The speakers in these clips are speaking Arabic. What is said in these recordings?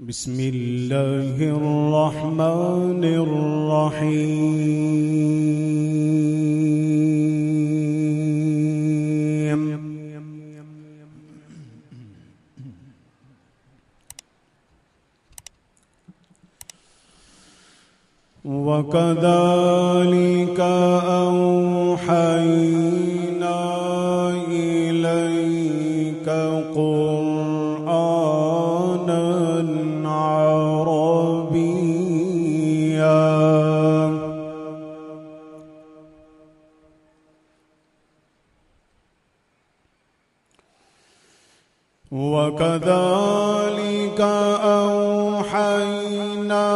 بسم الله الرحمن الرحيم. وكذلك أوحينا إليك قرآنا عربيا وكذلك أوحينا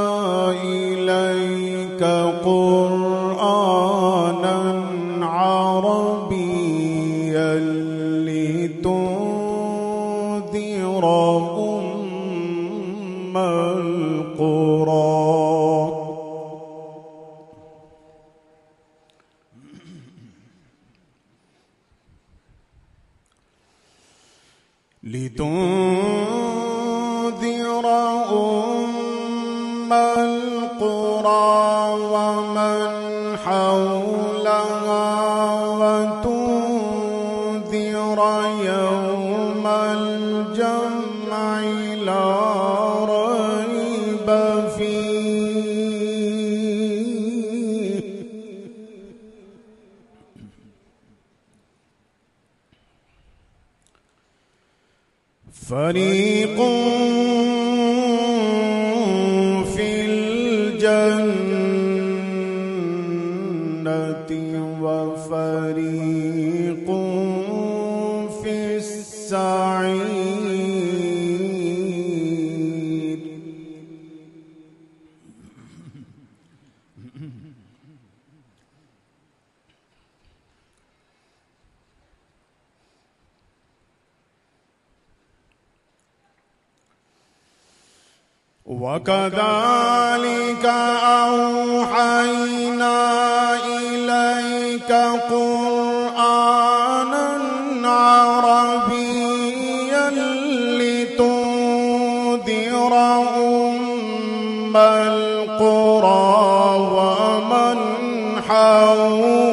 إليك قرآنا عربيا لتنذر أم القرى أم القرى ومن حولها وتنذر يوم الجمع لا ريب فيه فريق في الجنة وفريق في السعير وكذلك أوحينا إليك قرآنا عربيا لتنذر أم القرى ومن حولها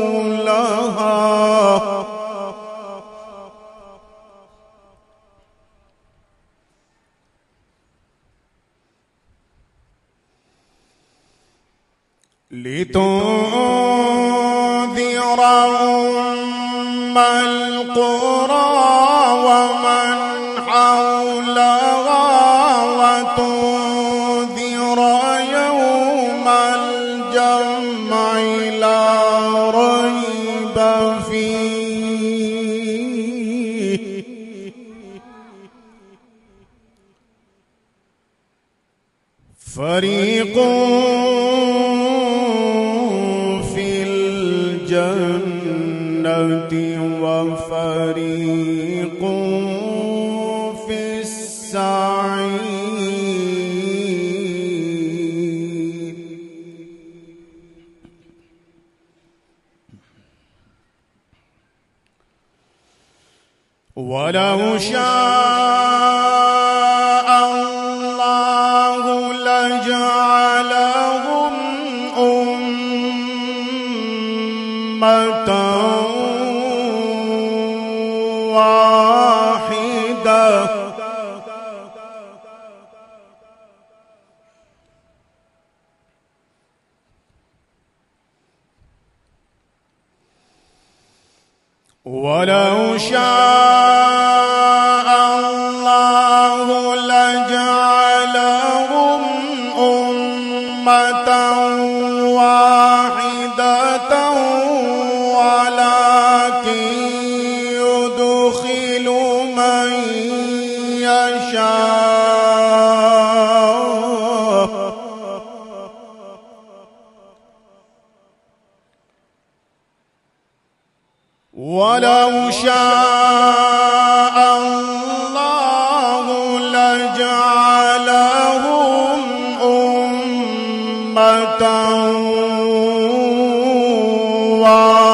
لتنذر أم القرى ومن حولها وتنذر يوم الجمع لا ريب فيه فريق وفريق في السعير ولو شاء الله لجعلهم أمة واحدة ولو شاء الله لجعلهم أمة واحدة ولكن يدخل من يشاء ولو شاء الله لجعلهم أمة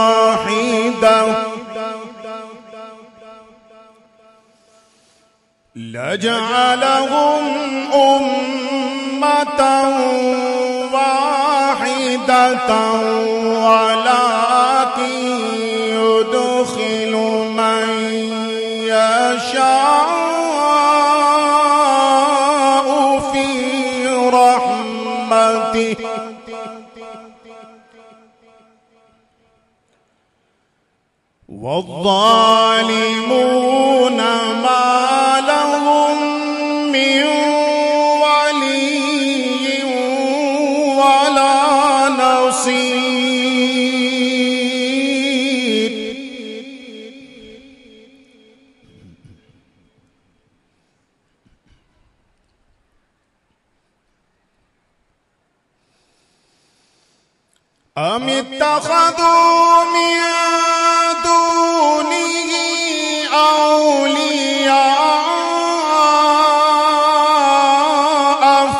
واحدة لجعلهم واحدة ولكن يدخل من يشاء في رحمته والظالمون ما لهم من ولي ولا نصير. أم اتخذوا من دونه أولياء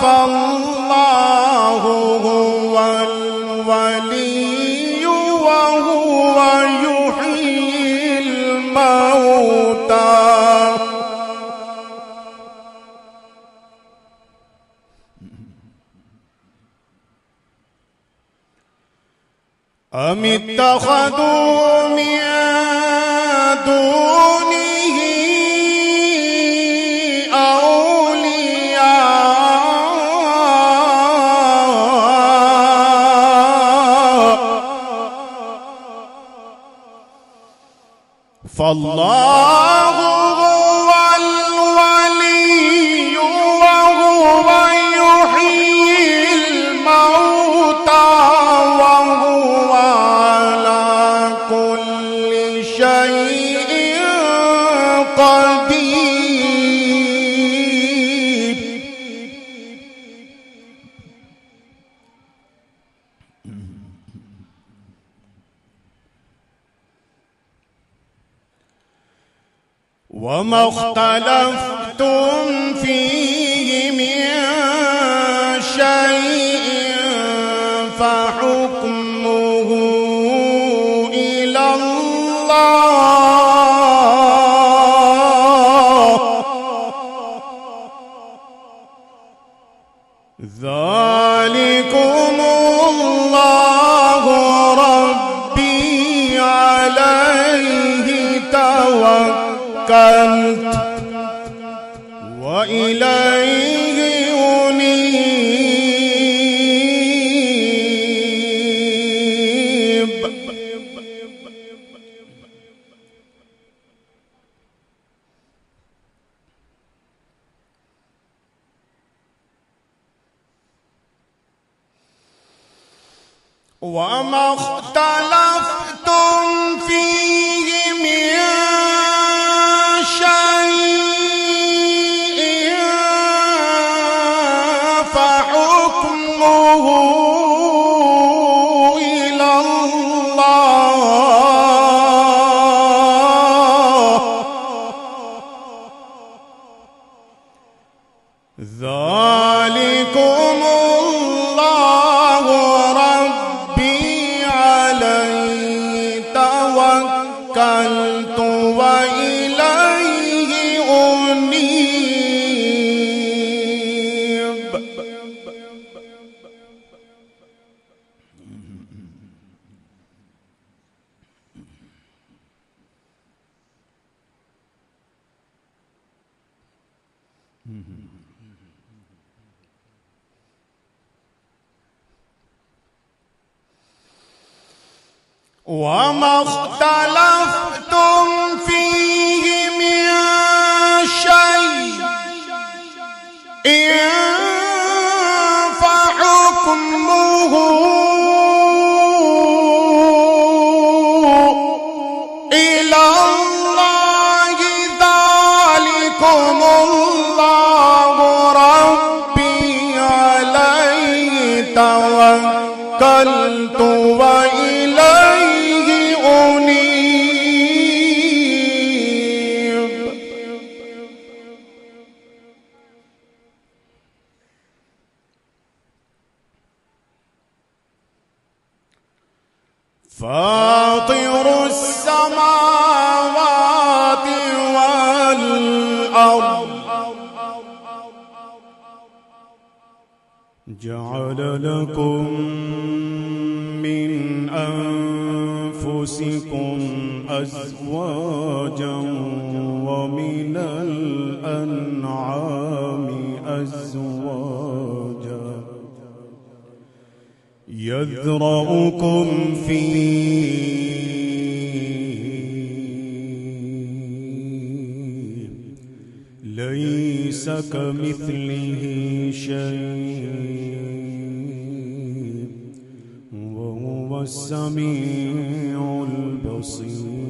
فالله هو الولي وهو يحيي الموتى أم اتخذوا من دونه أولياء فالله هو الولي وهو يحيي الموتى وهو على كل شيء قدير. وما اختلفتم فيه من شيء فحكمه إلى الله ذلكم الله ربي عليه توكلت وإليه أنيب. وما اختلفتم فيه من شيء فحكمه إلى الله ذلكم الله ربي عليه توكلت وإليه أنيب. وما اختلفتم فيه من شيء فحكمه إلى الله ذلكم الله ربي عليه توكلت وإليه أنيب. فاطر السماوات والأرض جعل لكم من أنفسكم أزواجا ومن الأنعام أزواجا يذرأكم فيه ليس كمثله شيء وهو السميع البصير.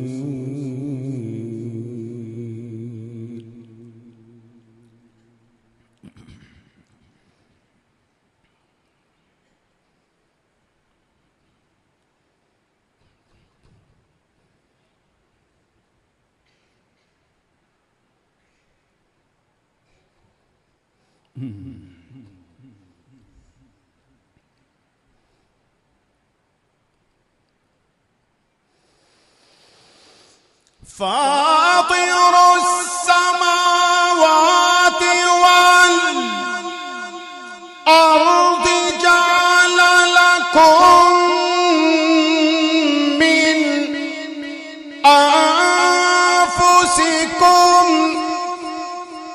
فاطر السماوات والأرض جعل لكم من أنفسكم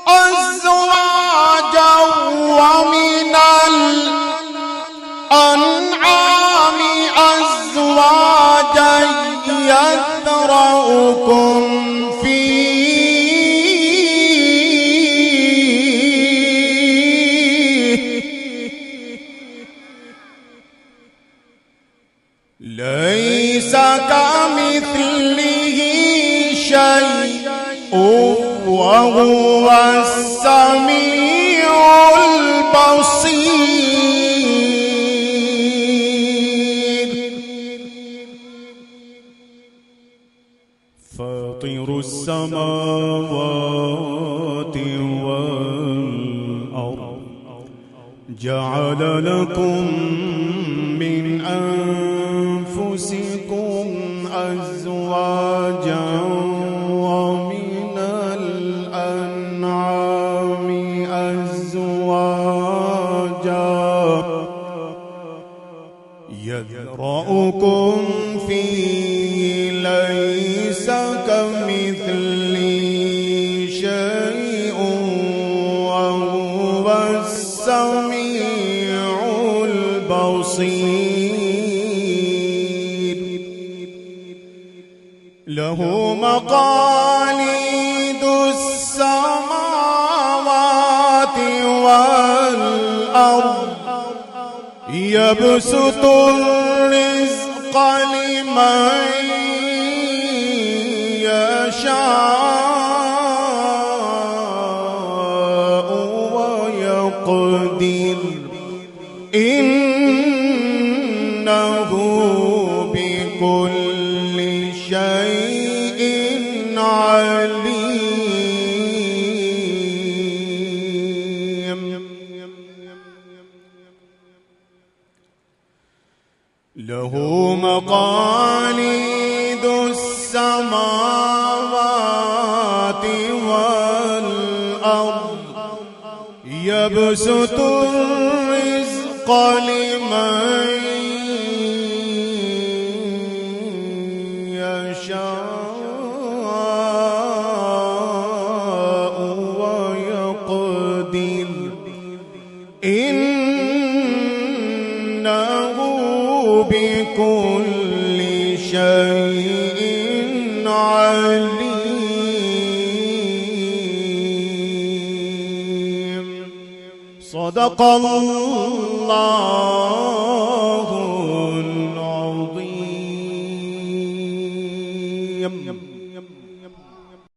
أزواجا ومن الأنعام أزواجا يذرأكم فيه ليس كمثله شيء وهو السميع البصير. فاطر السماوات والأرض جعل لكم من أنفسكم أزواجا ومن الأنعام أزواجا يذرأكم فيه ليس كمثله شيء وهو السميع البصير. له مقاليد السماوات والأرض يبسط الرزق لمن يشاء ويقدر إنه بكل شيء عليم. له مقاليد السماوات والأرض يبسط الرزق لمن يشاء ويقدر إنه بكل شيء عليم. صدق الله